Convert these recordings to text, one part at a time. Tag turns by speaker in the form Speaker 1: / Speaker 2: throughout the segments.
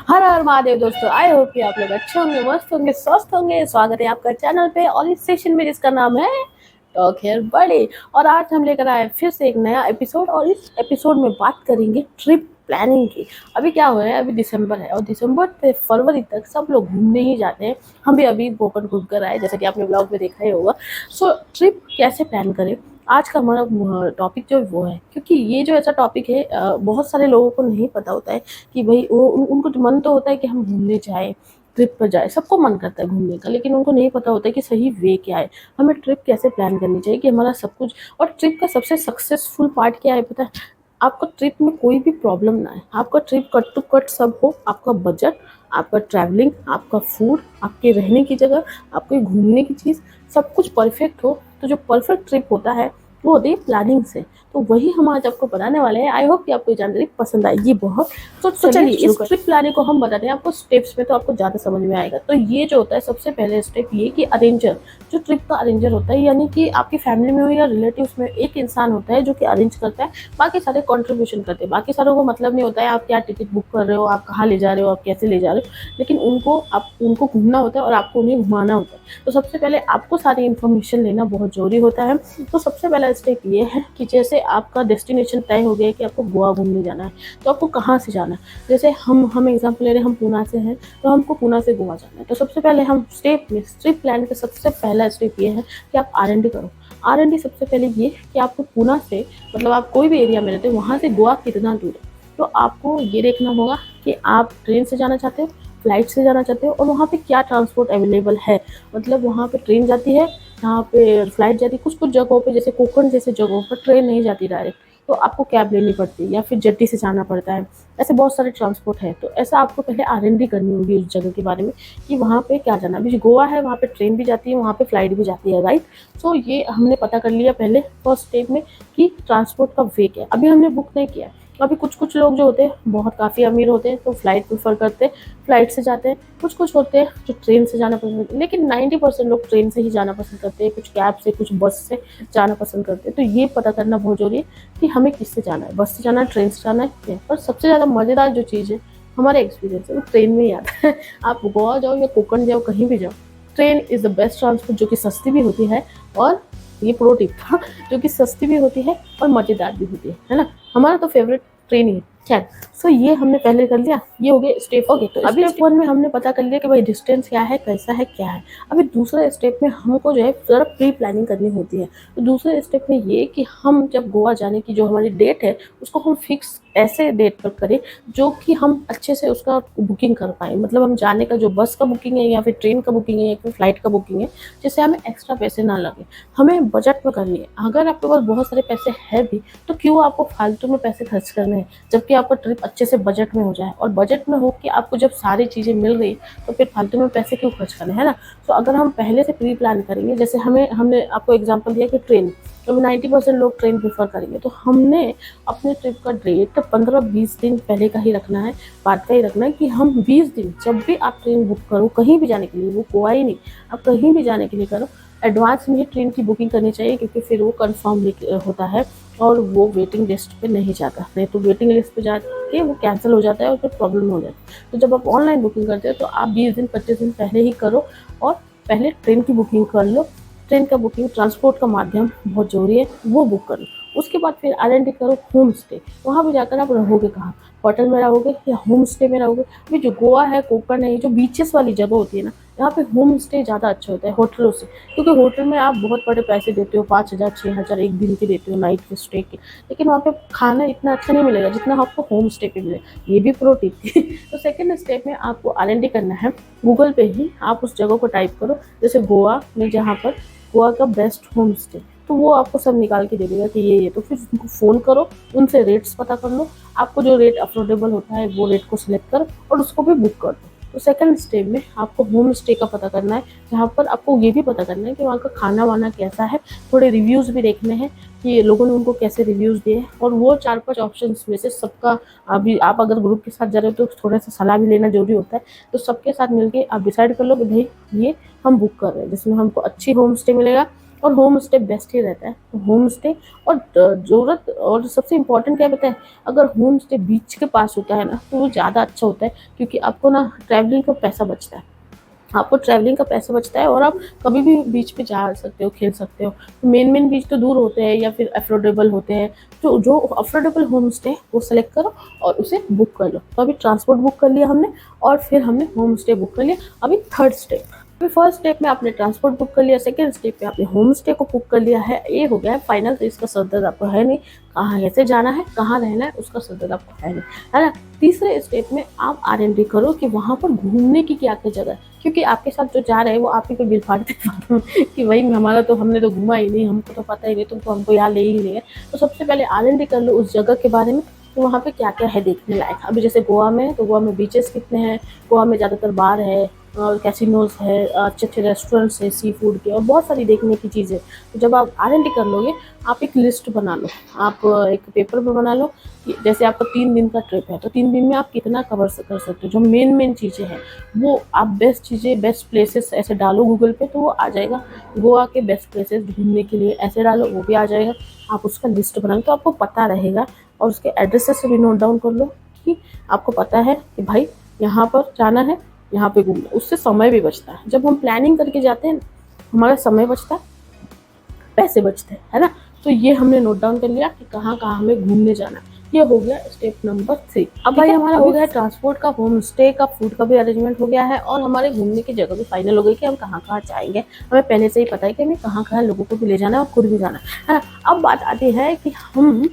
Speaker 1: हर हर महादेव दोस्तों, I hope कि आप लोग अच्छे होंगे, मस्त होंगे, स्वस्थ होंगे। स्वागत है आपका चैनल पे और इस सेशन में जिसका नाम है टॉक हेयर बड़े। और आज हम लेकर आए फिर से एक नया एपिसोड और इस एपिसोड में बात करेंगे ट्रिप प्लानिंग की। अभी क्या हो रहा है, अभी दिसंबर है और दिसंबर से फरवरी तक सब लोग घूमने ही जाते हैं। हम भी अभी गोकर्ण घूम कर आए, जैसा कि आपने ब्लॉग में देखा ही होगा। सो ट्रिप कैसे प्लान करें, आज का हमारा टॉपिक जो वो है, क्योंकि ये जो ऐसा टॉपिक है बहुत सारे लोगों को नहीं पता होता है कि भाई उनको तो मन तो होता है कि हम घूमने जाएं, ट्रिप पर जाए। सबको मन करता है घूमने का, लेकिन उनको नहीं पता होता है कि सही वे क्या है, हमें ट्रिप कैसे प्लान करनी चाहिए कि हमारा सब कुछ। और ट्रिप का सबसे सक्सेसफुल पार्ट क्या है पता है? आपको ट्रिप में कोई भी प्रॉब्लम ना है, आपका ट्रिप कट टू कट सब हो, आपका बजट, आपका ट्रैवलिंग, आपका फूड, आपके रहने की जगह, आपके घूमने की चीज़, सब कुछ परफेक्ट हो। तो जो परफेक्ट ट्रिप होता है वो होती है प्लानिंग से। तो वही हम आज आपको बताने वाले हैं। आई होप कि आपको ये जानकारी पसंद आएगी बहुत। तो चलिए इस ट्रिप प्लानिंग को हम बताते हैं आपको स्टेप्स में, तो आपको ज़्यादा समझ में आएगा। तो ये जो होता है, सबसे पहले स्टेप ये कि अरेंजर, जो ट्रिप का अरेंजर होता है, यानी कि आपकी फैमिली में हो या रिलेटिव्स में एक इंसान होता है जो कि अरेंज करता है, बाकी सारे कंट्रीब्यूशन करते हैं। बाकी सारों को मतलब नहीं होता है आप क्या टिकट बुक कर रहे हो, आप कहाँ ले जा रहे हो, आप कैसे ले जा रहे हो, लेकिन उनको घूमना होता है और आपको उन्हें घुमाना होता है। तो सबसे पहले आपको सारी इन्फॉर्मेशन लेना बहुत ज़रूरी होता है। तो सबसे पहला स्टेप ये है कि जैसे आपका डेस्टिनेशन तय हो गया कि आपको गोवा घूमने जाना है, तो आपको कहाँ से जाना है। जैसे हम एग्जाम्पल ले रहे हैं, हम पूना से हैं, तो हमको पूना से गोवा जाना है। तो सबसे पहले हम ट्रिप प्लान का सबसे पहला स्टेप ये है कि आप R&D करो। R&D सबसे पहले ये कि आपको पूना से, मतलब आप कोई भी एरिया में रहते हो, वहाँ से गोवा कितना दूर है। तो आपको ये देखना होगा कि आप ट्रेन से जाना चाहते हो, फ्लाइट से जाना चाहते हो, और वहाँ पे क्या ट्रांसपोर्ट अवेलेबल है। मतलब वहाँ पे ट्रेन जाती है, यहाँ पे फ्लाइट जाती है। कुछ कुछ जगहों पे, जैसे कोकण जैसे जगहों पर ट्रेन नहीं जाती डायरेक्ट, तो आपको कैब लेनी पड़ती है या फिर जेट्टी से जाना पड़ता है। ऐसे बहुत सारे ट्रांसपोर्ट है। तो ऐसा आपको पहले R&D करनी होगी उस जगह के बारे में कि वहाँ पे क्या जाना। अभी गोवा है, वहाँ पे ट्रेन भी जाती है, वहाँ पे फ्लाइट भी जाती है, राइट। सो ये हमने पता कर लिया पहले फर्स्ट स्टेप में कि ट्रांसपोर्ट का वे क्या है। अभी हमने बुक नहीं किया। अभी कुछ कुछ लोग जो होते हैं बहुत काफ़ी अमीर होते हैं, तो फ्लाइट प्रेफर करते हैं, फ्लाइट से जाते हैं। कुछ कुछ होते हैं जो ट्रेन से जाना पसंद करते हैं, लेकिन 90% लोग ट्रेन से ही जाना पसंद करते हैं। कुछ कैब से, कुछ बस से जाना पसंद करते हैं। तो ये पता करना बहुत जरूरी है कि हमें किससे जाना है, बस से जाना है, ट्रेन से जाना है। और सबसे ज़्यादा मज़ेदार जो चीज़ है, हमारे एक्सपीरियंस है, वो ट्रेन में ही आता है। आप गोवा जाओ या कोकण जाओ, कहीं भी जाओ, train is the best transport, जो कि सस्ती भी होती है। और ये प्रो टिप था, जो कि सस्ती भी होती है और मज़ेदार भी होती है ना। हमारा तो फेवरेट ट्रेन ही है। खैर, सो ये हमने पहले कर लिया, ये हो गया स्टेप। ओके, तो अभी स्टेप 1 में हमने पता कर लिया कि भाई डिस्टेंस क्या है, कैसा है, क्या है। अभी दूसरे स्टेप में हमको जो है ज़रा प्री प्लानिंग करनी होती है। तो दूसरे स्टेप में ये कि हम जब गोवा जाने की जो हमारी डेट है, उसको हम फिक्स ऐसे डेट पर करें जो कि हम अच्छे से उसका बुकिंग कर पाएँ। मतलब हम जाने का जो बस का बुकिंग है, या फिर ट्रेन का बुकिंग है, या फिर फ्लाइट का बुकिंग है, जिससे हमें एक्स्ट्रा पैसे ना लगे। हमें बजट में करनी है। अगर आपके पास बहुत सारे पैसे हैं भी, तो क्यों आपको फालतू में पैसे खर्च करने हैं, जबकि आपका ट्रिप अच्छे से बजट में हो जाए। और बजट में हो कि आपको जब सारी चीज़ें मिल रही, तो फिर फालतू में पैसे क्यों खर्च करने, है ना। तो अगर हम पहले से प्री प्लान करेंगे, जैसे हमने आपको एग्जांपल दिया कि ट्रेन, तो 90% लोग ट्रेन प्रेफर करेंगे, तो हमने अपने ट्रिप का डेट 15-20 दिन पहले का ही रखना है, बाद का ही रखना है। कि हम 20 दिन, जब भी आप ट्रेन बुक करो कहीं भी जाने के लिए, वो गोवा ही नहीं, आप कहीं भी जाने के लिए करो, एडवांस में ही ट्रेन की बुकिंग करनी चाहिए, क्योंकि फिर वो कंफर्म होता है और वो वेटिंग लिस्ट पे नहीं जाता। नहीं तो वेटिंग लिस्ट पे जाके वो कैंसिल हो जाता है और फिर प्रॉब्लम हो जाती है। तो जब आप ऑनलाइन बुकिंग करते हो, तो आप 20 दिन 25 दिन पहले ही करो और पहले ट्रेन की बुकिंग कर लो। ट्रेन का बुकिंग, ट्रांसपोर्ट का माध्यम बहुत ज़रूरी है, वो बुक कर लो। उसके बाद फिर R&D करो होम स्टे। वहाँ पे जाकर आप रहोगे कहाँ, होटल में रहोगे या होम स्टे में रहोगे। अभी जो गोवा है, कोकण है, जो बीचेस वाली जगह होती है ना, यहाँ पे होम स्टे ज़्यादा अच्छा होता है होटलों से। क्योंकि होटल में आप बहुत बड़े पैसे देते हो, 5,000 6,000 एक दिन के देते हो नाइट के स्टे के, लेकिन वहाँ पे खाना इतना अच्छा नहीं मिलेगा जितना आपको होम स्टे पे मिलेगा। ये भी प्रो टिप थी। तो सेकंड स्टेप में आपको R&D करना है। गूगल पे ही आप उस जगह को टाइप करो, जैसे गोवा में, जहाँ पर गोवा का बेस्ट होम स्टे, तो वो आपको सब निकाल के दे देगा कि ये। तो फिर उनको फ़ोन करो, उनसे रेट्स पता कर लो, आपको जो रेट अफोर्डेबल होता है वो रेट को सिलेक्ट करो और उसको भी बुक कर दो। तो सेकंड स्टेप में आपको होम स्टे का पता करना है, जहाँ पर आपको ये भी पता करना है कि वहाँ का खाना वाना कैसा है। थोड़े रिव्यूज़ भी देखने हैं कि लोगों ने उनको कैसे रिव्यूज़ दिए, और वो 4-5 ऑप्शंस में से सबका, अभी आप अगर ग्रुप के साथ जा रहे हो तो थोड़ा सा सलाह भी लेना जरूरी होता है। तो सबके साथ मिलके आप डिसाइड कर लो कि भाई ये हम बुक कर रहे हैं, जिसमें हमको अच्छी होम स्टे मिलेगा, और होम स्टे बेस्ट ही रहता है। तो होम स्टे और ज़रूरत और सबसे इम्पोर्टेंट क्या पता है, अगर होम स्टे बीच के पास होता है ना तो वो ज़्यादा अच्छा होता है, क्योंकि आपको ना ट्रैवलिंग का पैसा बचता है। आपको ट्रैवलिंग का पैसा बचता है और आप कभी भी बीच पे जा सकते हो, खेल सकते हो। मेन बीच तो दूर होते हैं या फिर अफोर्डेबल होते हैं। तो जो अफोर्डेबल होम स्टे वो सेलेक्ट करो और उसे बुक कर लो। तो अभी ट्रांसपोर्ट बुक कर लिया हमने और फिर हमने होम स्टे बुक कर लिया। अभी थर्ड स्टेप, अभी फर्स्ट स्टेप में आपने ट्रांसपोर्ट बुक कर लिया, सेकंड स्टेप पे आपने होम स्टे को बुक कर लिया है, ये हो गया है फाइनल। तो इसका सरदर्द आपको है नहीं, कहाँ कैसे जाना है, कहाँ रहना है, उसका सरदर्द आपको है नहीं, है ना। तीसरे स्टेप में आप R&D करो कि वहाँ पर घूमने की क्या क्या जगह है, क्योंकि आपके साथ जो जा रहे हैं वो आप ही को बिल फाड़ते कि भाई हमारा तो हमने तो घुमा ही नहीं, हमको तो पता ही नहीं, तुम तो हमको यहाँ ले ही नहीं है। तो सबसे पहले R&D कर लो उस जगह के बारे में कि वहाँ पे क्या क्या है देखने लायक। अभी जैसे गोवा में, तो गोवा में बीचेस कितने हैं, गोवा में ज़्यादातर बार है और कैसीनोज है, अच्छे अच्छे रेस्टोरेंट्स है सी फूड के, और बहुत सारी देखने की चीज़ें। तो जब आप R&D कर लोगे, आप एक लिस्ट बना लो, आप एक पेपर पे बना लो कि जैसे आपका 3 दिन का ट्रिप है तो 3 दिन में आप कितना कवर कर सकते हो। जो मेन चीज़ें हैं वो आप बेस्ट चीज़ें, बेस्ट प्लेसेस ऐसे डालो गूगल पे तो वो आ जाएगा। गोवा के बेस्ट प्लेसेस घूमने के लिए ऐसे डालो, वो भी आ जाएगा। आप उसका लिस्ट बनाओ तो आपको पता रहेगा, और उसके एड्रेसेस से भी नोट डाउन कर लो कि आपको पता है कि भाई यहाँ पर जाना है, यहाँ पे घूमना। उससे समय भी बचता है। जब हम प्लानिंग करके जाते हैं हमारा समय बचता है, पैसे बचते हैं, है ना। तो ये हमने नोट डाउन कर लिया कि कहाँ कहाँ हमें घूमने जाना है। ये हो गया स्टेप नंबर 3। अब भाई हमारा हो गया ट्रांसपोर्ट का, होम स्टे का, फूड का भी अरेंजमेंट हो गया है, और हमारे घूमने की जगह भी फाइनल हो गई कि हम कहाँ कहाँ जाएंगे। हमें पहले से ही पता है कि हमें कहाँ कहाँ लोगों को भी ले जाना है और खुद भी जाना है ना। अब बात आती है कि हम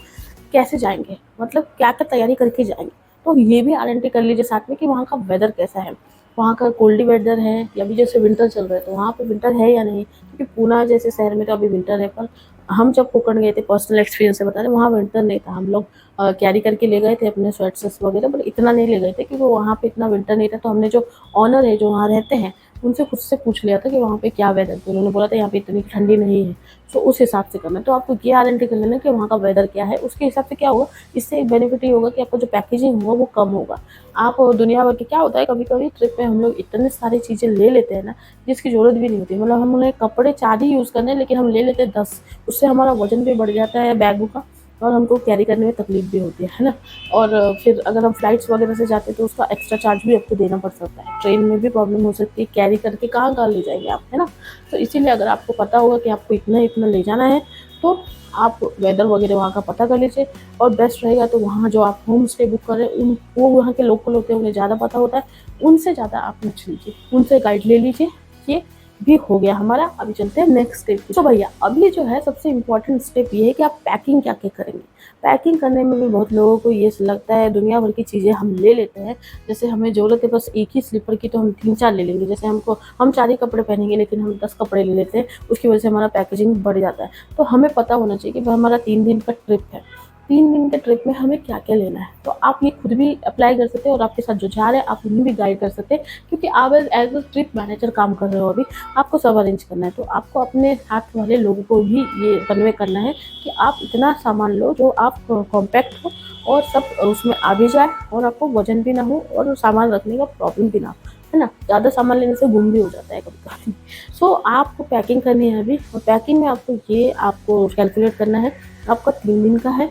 Speaker 1: कैसे जाएंगे, मतलब क्या क्या तैयारी करके जाएंगे। तो ये भी R&D कर लीजिए साथ में कि वहाँ का वेदर कैसा है, वहाँ का कोल्डी वेदर है या अभी जैसे विंटर चल रहा है तो वहाँ पे विंटर है या नहीं, क्योंकि पूना जैसे शहर में तो अभी विंटर है। पर हम जब कोकण गए थे, पर्सनल एक्सपीरियंस से बता रहे, वहाँ विंटर नहीं था। हम लोग कैरी करके ले गए थे अपने स्वेटर्स वगैरह, बट इतना नहीं ले गए थे क्योंकि वहाँ पे इतना विंटर नहीं था। तो हमने जो ऑनर है जो वहाँ रहते हैं उनसे खुद से पूछ लिया था कि वहाँ पे क्या वेदर, तो उन्होंने बोला था यहाँ पे इतनी ठंडी नहीं है। तो उस हिसाब से करना है। तो आपको ये R&D कर लेना कि वहाँ का वेदर क्या है, उसके हिसाब से क्या होगा। इससे एक बेनिफिट ये होगा कि आपका जो पैकेजिंग होगा वो कम होगा। आप दुनिया भर के, क्या होता है कभी कभी ट्रिप में हम लोग इतनी सारी चीज़ें ले लेते हैं ना जिसकी ज़रूरत भी नहीं होती। मतलब हम उन्हें कपड़े 4 ही यूज़ करने हैं लेकिन हम ले लेते हैं 10। उससे हमारा वजन भी बढ़ जाता है बैगों का, और हमको कैरी करने में तकलीफ भी होती है ना। और फिर अगर हम फ्लाइट्स वगैरह से जाते हैं तो उसका एक्स्ट्रा चार्ज भी आपको देना पड़ सकता है। ट्रेन में भी प्रॉब्लम हो सकती है, कैरी करके कहाँ कहाँ ले जाएंगे आप, है ना। तो इसीलिए अगर आपको पता होगा कि आपको इतना इतना ले जाना है तो आप वेदर वगैरह वहाँ का पता कर लीजिए। और बेस्ट रहेगा तो वहाँ जो आप होम स्टे बुक करें उन वो वहाँ के लोकल होते हैं, उन्हें ज़्यादा पता होता है, उनसे ज़्यादा आप पूछ लीजिए, उनसे गाइड ले लीजिए। ये भी हो गया हमारा। अभी चलते हैं नेक्स्ट स्टेप की। तो भैया अभी जो है सबसे इम्पोर्टेंट स्टेप ये है कि आप पैकिंग क्या क्या करेंगे। पैकिंग करने में भी बहुत लोगों को ये लगता है दुनिया भर की चीज़ें हम ले लेते हैं। जैसे हमें ज़रूरत है बस एक ही स्लीपर की तो हम 3-4 ले लेंगे। जैसे हम 4 ही कपड़े पहनेंगे लेकिन हम 10 कपड़े ले लेते हैं, उसकी वजह से हमारा पैकेजिंग बढ़ जाता है। तो हमें पता होना चाहिए कि हमारा 3 दिन का ट्रिप है, 3 दिन के ट्रिप में हमें क्या क्या लेना है। तो आप ये खुद भी अप्लाई कर सकते हैं और आपके साथ जो जा रहे हैं आप उन्हें भी गाइड कर सकते हैं, क्योंकि आप एज अ ट्रिप मैनेजर काम कर रहे हो। अभी आपको सब अरेंज करना है तो आपको अपने साथ वाले लोगों को भी ये कन्वे करना है कि आप इतना सामान लो जो आप कॉम्पैक्ट हो और सब उसमें आ भी जाए और आपको वजन भी ना हो और सामान रखने का प्रॉब्लम भी ना हो, है ना। ज़्यादा सामान लेने से गुम भी हो जाता है कभी कभी। सो आपको पैकिंग करनी है अभी, और पैकिंग में आपको कैलकुलेट करना है। आपका 3 दिन का है,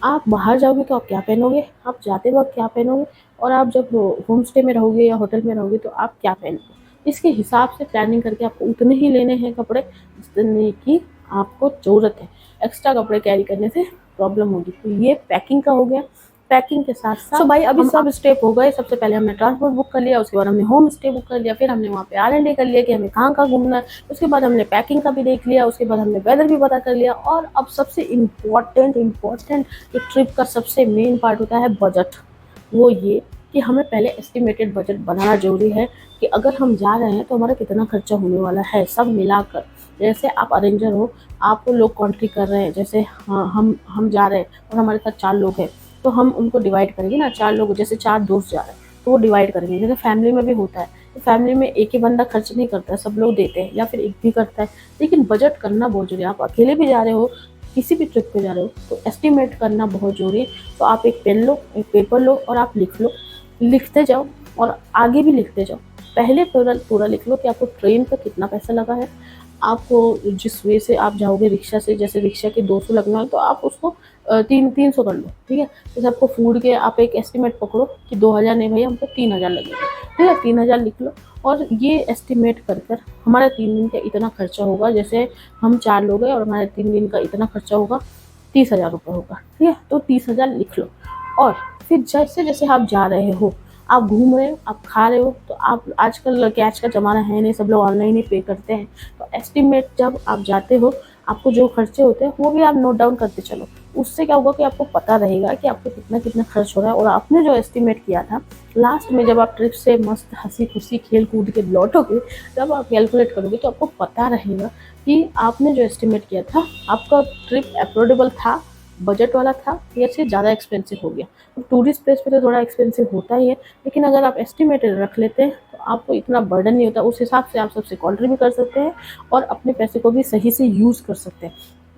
Speaker 1: आप बाहर जाओगे तो आप क्या पहनोगे, आप जाते वक्त क्या पहनोगे, और आप जब होम स्टे में रहोगे या होटल में रहोगे तो आप क्या पहनोगे। इसके हिसाब से प्लानिंग करके आपको उतने ही लेने हैं कपड़े जितने की आपको ज़रूरत है। एक्स्ट्रा कपड़े कैरी करने से प्रॉब्लम होगी। तो ये पैकिंग का हो गया। पैकिंग के साथ साथ भाई अभी सब स्टेप हो गए। सबसे पहले हमने ट्रांसपोर्ट बुक कर लिया, उसके बाद हमने होम स्टे बुक कर लिया, फिर हमने वहाँ पे R&D कर लिया कि हमें कहाँ कहाँ घूमना है, उसके बाद हमने पैकिंग का भी देख लिया, उसके बाद हमने वेदर भी पता कर लिया। और अब सबसे इम्पोर्टेंट जो ट्रिप का सबसे मेन पार्ट होता है बजट। वो ये कि हमें पहले एस्टिमेटेड बजट बनाना जरूरी है कि अगर हम जा रहे हैं तो हमारा कितना खर्चा होने वाला है सब मिलाकर। जैसे आप अरेंजर हो, आप लोग कॉन्ट्री कर रहे हैं, जैसे हाँ हम जा रहे हैं और हमारे साथ 4 लोग हैं तो हम उनको डिवाइड करेंगे ना। 4 लोग, जैसे 4 दोस्त जा रहे हैं तो वो डिवाइड करेंगे। जैसे फैमिली में भी होता है, तो फैमिली में एक ही बंदा खर्च नहीं करता है, सब लोग देते हैं या फिर एक भी करता है। लेकिन बजट करना बहुत जरूरी है। आप अकेले भी जा रहे हो, किसी भी ट्रिप पे जा रहे हो तो एस्टिमेट करना बहुत जरूरी है। तो आप एक पेन लो, एक पेपर लो और आप लिख लो, लिखते जाओ और आगे भी लिखते जाओ। पहले पूरा पूरा लिख लो कि आपको ट्रेन का कितना पैसा लगा है, आपको जिस वे से आप जाओगे रिक्शा से, जैसे रिक्शा के 200 लगना है तो आप उसको 300 कर लो, ठीक है। जैसे आपको फूड के आप एक एस्टिमेट पकड़ो कि 2000 नहीं भैया, हमको 3000 लगेगा, ठीक है, 3000 लिख लो। और ये एस्टिमेट कर कर हमारा 3 दिन का इतना खर्चा होगा, जैसे हम 4 लोग हैं और हमारे 3 दिन का इतना खर्चा होगा, 30,000 रुपये होगा, ठीक है। तो 30,000 लिख लो। और फिर जैसे जैसे आप जा रहे हो, आप घूम रहे हो, आप खा रहे हो, तो आप आजकल कैश का ज़माना है नहीं, सब लोग ऑनलाइन ही पे करते हैं। तो एस्टिमेट जब आप जाते हो, आपको जो खर्चे होते हैं वो भी आप नोट डाउन करते चलो। उससे क्या होगा कि आपको पता रहेगा कि आपको कितना कितना खर्च हो रहा है, और आपने जो एस्टिमेट किया था लास्ट में जब आप ट्रिप से मस्त हंसी खुशी खेल कूद के लौटोगे, तब आप कैलकुलेट करोगे तो आपको पता रहेगा कि आपने जो एस्टिमेट किया था आपका ट्रिप अफोर्डेबल था, बजट वाला था, या से ज़्यादा एक्सपेंसिव हो गया। अब टूरिस्ट प्लेस पे तो थोड़ा एक्सपेंसिव होता ही है, लेकिन अगर आप एस्टिमेटेड रख लेते हैं तो आपको इतना बर्डन नहीं होता। उस हिसाब से आप सबसे कॉन्ट्री भी कर सकते हैं और अपने पैसे को भी सही से यूज़ कर सकते हैं।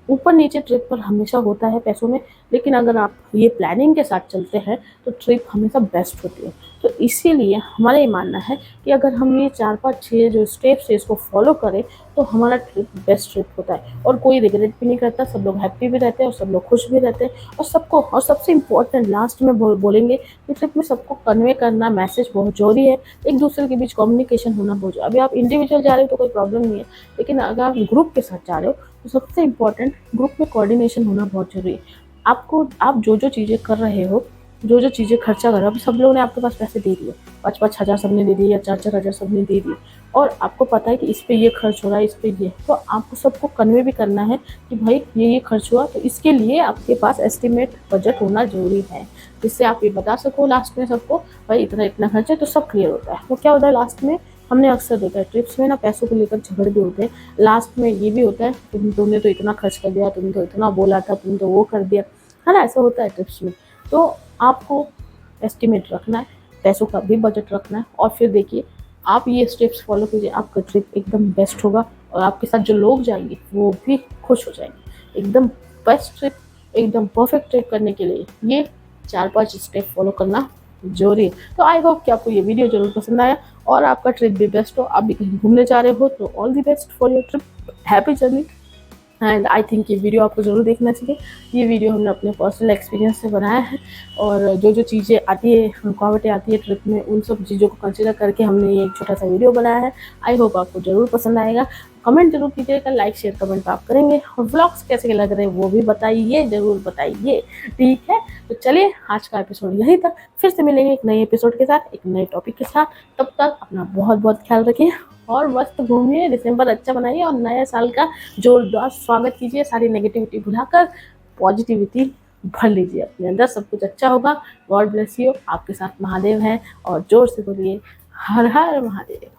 Speaker 1: ऊपर नीचे ट्रिप पर हमेशा होता है पैसों में, लेकिन अगर आप ये प्लानिंग के साथ चलते हैं तो ट्रिप हमेशा बेस्ट होती है। तो इसीलिए हमारा ये मानना है कि अगर हम ये 4 5 6 जो स्टेप्स है इसको फॉलो करें तो हमारा ट्रिप बेस्ट ट्रिप होता है, और कोई रिग्रेट भी नहीं करता, सब लोग हैप्पी भी रहते हैं और सब लोग खुश भी रहते हैं। और सबसे इम्पोर्टेंट लास्ट में बोलेंगे कि ट्रिप में सबको कन्वे करना मैसेज बहुत जरूरी है। एक दूसरे के बीच कम्युनिकेशन होना बहुत जरूरी। अभी आप इंडिविजुअल जा रहे हो तो कोई प्रॉब्लम नहीं है, लेकिन अगर आप ग्रुप के साथ जा रहे हो तो सबसे इम्पोर्टेंट ग्रुप में कोऑर्डिनेशन होना बहुत ज़रूरी है। आपको आप जो चीज़ें कर रहे हो, जो चीज़ें खर्चा कर रहे हो, अभी सब लोगों ने आपके पास पैसे दे दिए, 5 5 हज़ार सबने दे दिए या 4 4 हज़ार सबने दे दिए, और आपको पता है कि इस पे ये खर्च हो रहा है, इस पे ये, तो आपको सबको कन्वे भी करना है कि भाई ये खर्च हुआ, तो इसके लिए आपके पास एस्टिमेट बजट होना ज़रूरी है, जिससे आप ये बता सको लास्ट में सबको भाई इतना इतना खर्च है, तो सब क्लियर होता है। तो क्या होता है लास्ट में, हमने अक्सर देखा है ट्रिप्स में ना पैसों को लेकर झगड़ भी होते हैं। लास्ट में ये भी होता है तुमने तो इतना खर्च कर दिया, तुमने तो इतना बोला था, तुमने तो वो कर दिया, है ना, ऐसा होता है ट्रिप्स में। तो आपको एस्टिमेट रखना है, पैसों का भी बजट रखना है, और फिर देखिए आप ये स्टेप्स फॉलो कीजिए, आपका ट्रिप एकदम बेस्ट होगा और आपके साथ जो लोग जाएंगे वो भी खुश हो जाएंगे। एकदम बेस्ट ट्रिप, एकदम परफेक्ट ट्रिप करने के लिए ये 4 5 स्टेप फॉलो करना जरूरी है। तो आई होप कि आपको ये वीडियो जरूर पसंद आया और आपका ट्रिप भी बेस्ट हो। आप भी कहीं घूमने जा रहे हो तो all the best for your trip, happy journey. And I think ये वीडियो आपको ज़रूर देखना चाहिए। ये वीडियो हमने अपने पर्सनल एक्सपीरियंस से बनाया है, और जो चीज़ें आती है, रुकावटें आती है ट्रिप में, उन सब चीज़ों को कंसिडर करके हमने ये एक छोटा सा वीडियो बनाया है। आई होप आपको ज़रूर पसंद आएगा। कमेंट जरूर कीजिएगा, लाइक शेयर कमेंट आप करेंगे, और व्लॉग्स कैसे लग रहे हैं वो भी बताइए, ज़रूर बताइए, ठीक है। तो चलिए आज का एपिसोड यहीं तक, फिर से मिलेंगे एक नए एपिसोड के साथ, एक नए टॉपिक के साथ। तब तक अपना बहुत बहुत ख्याल रखिए और मस्त घूमिए, दिसंबर अच्छा बनाइए और नए साल का जोरदार स्वागत कीजिए। सारी नेगेटिविटी भुलाकर पॉजिटिविटी भर लीजिए अपने अंदर, सब कुछ अच्छा होगा। God bless you. आपके साथ महादेव है, और जोर से बोलिए हर हर महादेव।